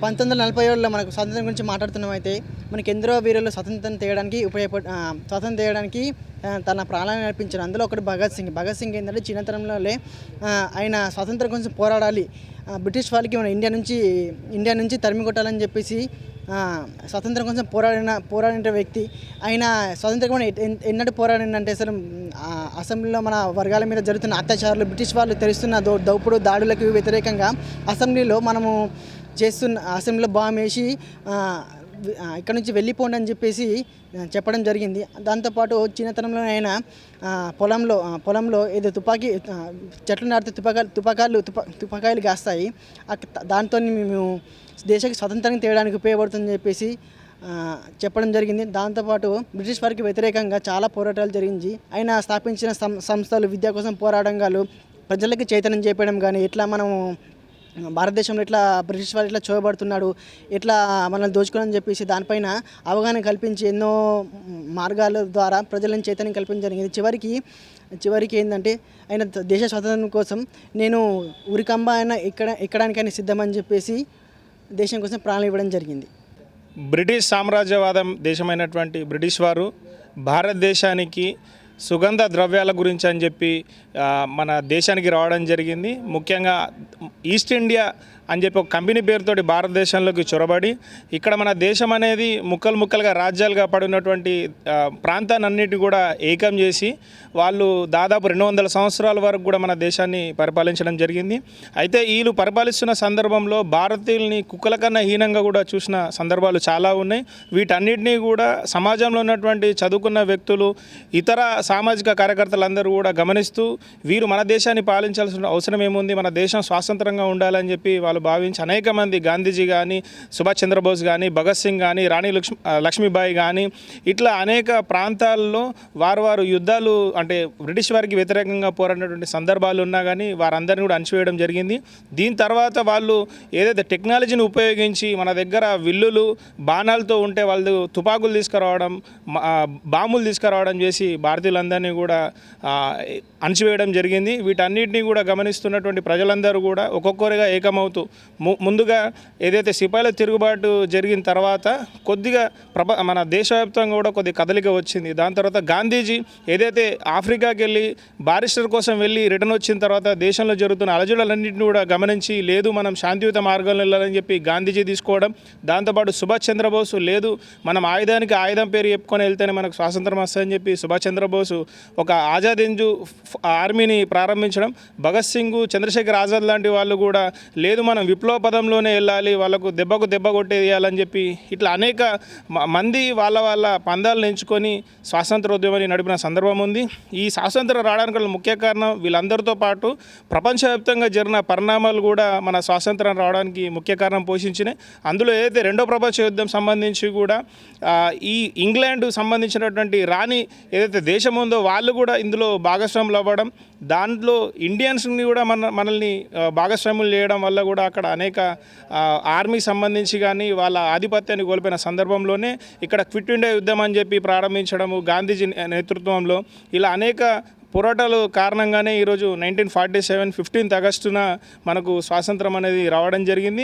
1947లో మనకు స్వాతంత్రం గురించి మాట్లాడుతున్నామైతే మనకి ఎందరో వీరులు స్వాతంత్రం తేయడానికి తన ప్రాణాలను అర్పించారు. అందులో ఒకడు భగత్ సింగ్ ఏంటంటే చిన్నతనంలోనే ఆయన స్వాతంత్రం కోసం పోరాడాలి, బ్రిటిష్ వాళ్ళకి మన ఇండియా నుంచి తరిమి కొట్టాలని చెప్పేసి స్వాతంత్రం కోసం పోరాడిన వ్యక్తి. ఆయన స్వాతంత్రం కూడా ఎన్నడూ పోరాడిందంటే అసలు అసెంబ్లీలో మన వర్గాల మీద జరుగుతున్న అత్యాచారాలు, బ్రిటిష్ వాళ్ళు తెరుస్తున్న దోపుడు దాడులకు వ్యతిరేకంగా అసెంబ్లీలో బాంబు వేసి ఇక్కడ నుంచి వెళ్ళిపోండి అని చెప్పేసి చెప్పడం జరిగింది. దాంతోపాటు చిన్నతనంలో ఆయన పొలంలో ఏదో చెట్లు నాటితే తుపాకాయలు కాస్తాయి, దాంతో మేము దేశానికి స్వతంత్రం తేయడానికి ఉపయోగపడుతుందని చెప్పేసి చెప్పడం జరిగింది. దాంతోపాటు బ్రిటిష్ వారికి వ్యతిరేకంగా చాలా పోరాటాలు జరిగింది. ఆయన స్థాపించిన సంస్థలు, విద్య కోసం పోరాటంగాలు, ప్రజలకి చైతన్యం చేపడం కానీ, ఎట్లా మనము భారతదేశంలో ఎట్లా బ్రిటిష్ వారు ఎట్లా చూపబడుతున్నాడు, ఎట్లా మనల్ని దోచుకోవాలని చెప్పేసి దానిపైన అవగాహన కల్పించి ఎన్నో మార్గాల ద్వారా ప్రజలను చైతన్యం కల్పించడం జరిగింది. చివరికి ఏంటంటే ఆయన దేశ స్వాతంత్రం కోసం నేను ఉరికంబ అయినా ఎక్కడానికైనా సిద్ధమని చెప్పేసి దేశం కోసం ప్రాణాలు ఇవ్వడం జరిగింది. బ్రిటిష్ సామ్రాజ్యవాదం దేశమైనటువంటి బ్రిటిష్ వారు భారతదేశానికి సుగంధ ద్రవ్యాల గురించి అని చెప్పి మన దేశానికి రావడం జరిగింది. ముఖ్యంగా ఈస్ట్ ఇండియా అని చెప్పి ఒక కంపెనీ పేరుతోటి భారతదేశంలోకి చొరబడి ఇక్కడ మన దేశం అనేది ముక్కలుగా రాజ్యాలుగా పడినటువంటి ప్రాంతాన్నిటి కూడా ఏకం చేసి వాళ్ళు దాదాపు 200 సంవత్సరాల వరకు కూడా మన దేశాన్ని పరిపాలించడం జరిగింది. అయితే వీళ్ళు పరిపాలిస్తున్న సందర్భంలో భారతీయుల్ని కుక్కల కన్నా హీనంగా కూడా చూసిన సందర్భాలు చాలా ఉన్నాయి. వీటన్నిటినీ కూడా సమాజంలో ఉన్నటువంటి చదువుకున్న వ్యక్తులు, ఇతర సామాజిక కార్యకర్తలందరూ కూడా గమనిస్తూ వీరు మన దేశాన్ని పాలించాల్సిన అవసరం ఏముంది, మన దేశం స్వాతంత్రంగా ఉండాలని చెప్పి వాళ్ళు భావించి అనేక మంది, గాంధీజీ కానీ, సుభాష్ చంద్రబోస్ కానీ, భగత్ సింగ్ కానీ, రాణి లక్ష్మీబాయి కానీ, ఇట్లా అనేక ప్రాంతాల్లో వారు యుద్ధాలు అంటే బ్రిటిష్ వారికి వ్యతిరేకంగా పోరాడినటువంటి సందర్భాలు ఉన్నా కానీ వారందరినీ కూడా అణచివేయడం జరిగింది. దీని తర్వాత వాళ్ళు ఏదైతే టెక్నాలజీని ఉపయోగించి మన దగ్గర విల్లులు, బాణాలతో ఉంటే వాళ్ళు తుపాకులు తీసుకురావడం, బాంబులు తీసుకురావడం చేసి భారతీయులందరినీ కూడా అణచివేయడం జరిగింది. వీటన్నిటినీ కూడా గమనిస్తున్నటువంటి ప్రజలందరూ కూడా ఒక్కొక్కరిగా ఏకమవుతూ ముందుగా ఏదైతే సిపాయిల తిరుగుబాటు జరిగిన తర్వాత కొద్దిగా మన దేశవ్యాప్తంగా కూడా కొద్ది కదలిక వచ్చింది. దాని తర్వాత గాంధీజీ ఏదైతే ఆఫ్రికాకి వెళ్ళి బారిస్టర్ కోసం వెళ్ళి రిటర్న్ వచ్చిన తర్వాత దేశంలో జరుగుతున్న అలజడులన్నింటినీ కూడా గమనించి లేదు మనం శాంతియుత మార్గంలో వెళ్ళాలని చెప్పి గాంధీజీ తీసుకోవడం, దాంతోపాటు సుభాష్ చంద్రబోసు లేదు మనం ఆయుధానికి ఆయుధం పేరు చెప్పుకొని వెళ్తేనే మనకు స్వాతంత్రం వస్తుందని చెప్పి సుభాష్ చంద్రబోసు ఒక ఆజాద్ హింద్ ఆర్మీని ప్రారంభించడం, భగత్ సింగ్, చంద్రశేఖర్ ఆజాద్ లాంటి వాళ్ళు కూడా లేదు మనం విప్లవ పదంలోనే వెళ్ళాలి, వాళ్ళకు దెబ్బకు దెబ్బ కొట్టేయాలని చెప్పి ఇట్లా అనేక మంది వాళ్ళ పందాలను ఎంచుకొని స్వాతంత్రోద్యమాన్ని నడిపిన సందర్భం ఉంది. ఈ స్వాతంత్రం రావడానికి ముఖ్య కారణం వీళ్ళందరితో పాటు ప్రపంచవ్యాప్తంగా జరిగిన పరిణామాలు కూడా మన స్వాతంత్రం రావడానికి ముఖ్య కారణం పోషించినాయి. అందులో ఏదైతే రెండో ప్రపంచ యుద్ధం సంబంధించి కూడా ఈ ఇంగ్లాండ్ సంబంధించినటువంటి రాణి ఏదైతే దేశం ఉందో వాళ్ళు కూడా ఇందులో భాగస్వాములు అవ్వడం, దాంట్లో ఇండియన్స్ని కూడా మనల్ని భాగస్వాములు చేయడం వల్ల కూడా అక్కడ అనేక ఆర్మీ సంబంధించి కానీ వాళ్ళ ఆధిపత్యాన్ని కోల్పోయిన సందర్భంలోనే ఇక్కడ క్విట్ ఇండియా యుద్ధం అని చెప్పి ప్రారంభించడము గాంధీజీ నేతృత్వంలో ఇలా అనేక పోరాటాలు కారణంగానే ఈరోజు 1947 15th ఆగస్టున మనకు స్వాతంత్రం అనేది రావడం జరిగింది.